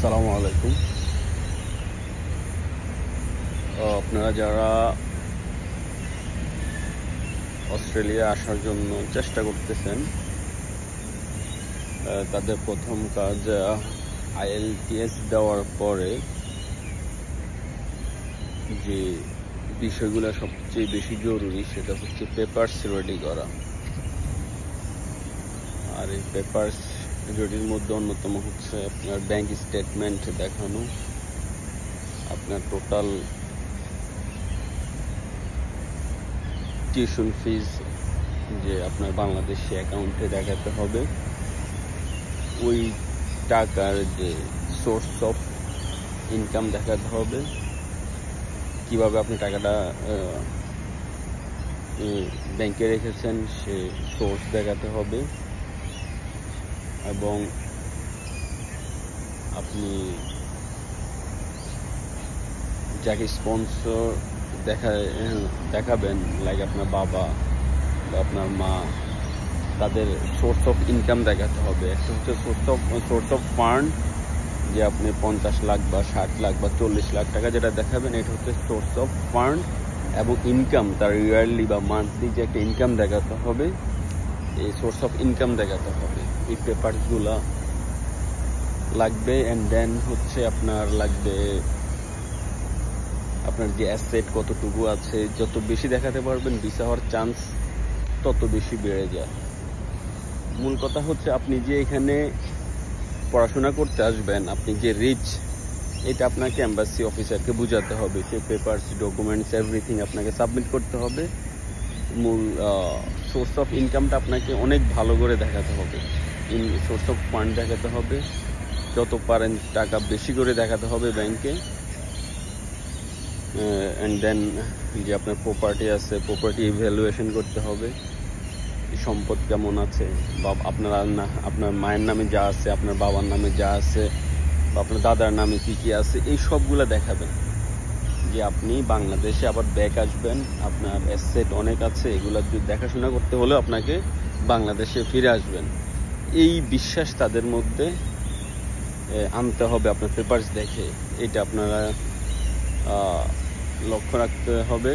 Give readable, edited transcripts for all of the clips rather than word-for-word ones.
আসসালামু আলাইকুম। আপনারা যারা অস্ট্রেলিয়া আসার জন্য চেষ্টা করতেছেন, তাদের প্রথম কাজ IELTS দেওয়ার পরে যে বিষয়গুলো সবচেয়ে বেশি জরুরি সেটা হচ্ছে পেপারস রেডি করা। আর এই পেপারস রেডির মধ্যে অন্যতম হচ্ছে আপনার ব্যাংক স্টেটমেন্ট দেখানো, আপনার টোটাল টিউশন ফিজ যে আপনার বাংলাদেশি অ্যাকাউন্টে দেখাতে হবে, ওই টাকার যে সোর্স অফ ইনকাম দেখাতে হবে, কিভাবে আপনি টাকাটা ব্যাংকে রেখেছেন সে সোর্স দেখাতে হবে, এবং আপনি যাকে স্পন্সর দেখাবেন, লাইক আপনার বাবা বা আপনার মা, তাদের সোর্স অফ ইনকাম দেখাতে হবে। একটা হচ্ছে সোর্স অফ ফান্ড, যে আপনি 50 লাখ বা 60 লাখ বা 40 লাখ টাকা যেটা দেখাবেন, এটা হচ্ছে সোর্স অফ ফান্ড। এবং ইনকাম, তার ইয়ারলি বা মান্থলি যে একটা ইনকাম দেখাতে হবে, এই সোর্স অফ ইনকাম দেখাতে হবে। এই পেপারসগুলা লাগবে। অ্যান্ড দেন হচ্ছে আপনার লাগবে আপনার যে অ্যাসেট কতটুকু আছে। যত বেশি দেখাতে পারবেন, ভিসা হওয়ার চান্স তত বেশি বেড়ে যায়। মূল কথা হচ্ছে আপনি যে এখানে পড়াশোনা করতে আসবেন, আপনি যে রিচ, এটা আপনাকে এম্বাসি অফিসারকে বুঝাতে হবে। সে পেপারস, ডকুমেন্টস, এভরিথিং আপনাকে সাবমিট করতে হবে। মূল সোর্স অফ ইনকামটা আপনাকে অনেক ভালো করে দেখাতে হবে। সোর্স অফ ফান্ড দেখাতে হবে, যত পারেন টাকা বেশি করে দেখাতে হবে ব্যাংকে। অ্যান্ড দেন যে আপনার প্রপার্টি আছে, প্রপার্টি ইভ্যালুয়েশন করতে হবে, সম্পদ কেমন আছে, বা আপনার মায়ের নামে যা আছে, আপনার বাবার নামে যা আছে, বা আপনার দাদার নামে কি কি আছে, এই সবগুলো দেখাবেন। যে আপনি বাংলাদেশে আবার ব্যাক আসবেন, আপনার অ্যাসেট অনেক আছে, এগুলো দেখাশোনা করতে হলেও আপনাকে বাংলাদেশে ফিরে আসবেন। এই বিশ্বাস তাদের মধ্যে আনতে হবে আপনার পেপারস দেখে। এটা আপনারা লক্ষ্য রাখতে হবে।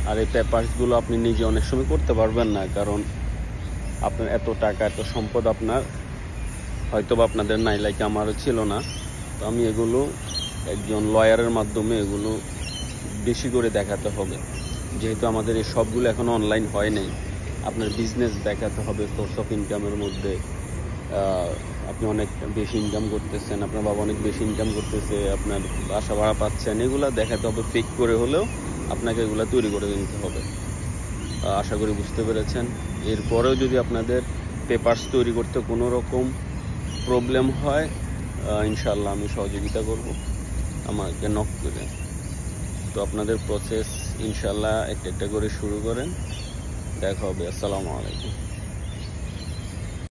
আর এই পেপারসগুলো আপনি নিজে অনেক সময় করতে পারবেন না, কারণ আপনার এত টাকা, এত সম্পদ আপনার হয়তো বা আপনাদের নাই, লাইক আমারও ছিল না। তো আমি এগুলো একজন লয়ারের মাধ্যমে এগুলো বেশি করে দেখাতে হবে, যেহেতু আমাদের এই সবগুলো এখন অনলাইন হয় নাই। আপনার বিজনেস দেখাতে হবে, সোর্স অফ ইনকামের মধ্যে আপনি অনেক বেশি ইনকাম করতেছেন, আপনার বাবা অনেক বেশি ইনকাম করতেছে, আপনার বাসা ভাড়া পাচ্ছেন, এগুলো দেখাতে হবে। ফেক করে হলেও আপনাকে এগুলো তৈরি করে নিতে হবে। আশা করি বুঝতে পেরেছেন। এরপরেও যদি আপনাদের পেপারস তৈরি করতে কোনো রকম প্রবলেম হয়, ইনশাল্লাহ আমি সহযোগিতা করব, আমাকে নক করে। তো আপনাদের প্রসেস ইনশাল্লাহ একটা একটা করে শুরু করেন। দেখা হবে। আসসালামু আলাইকুম।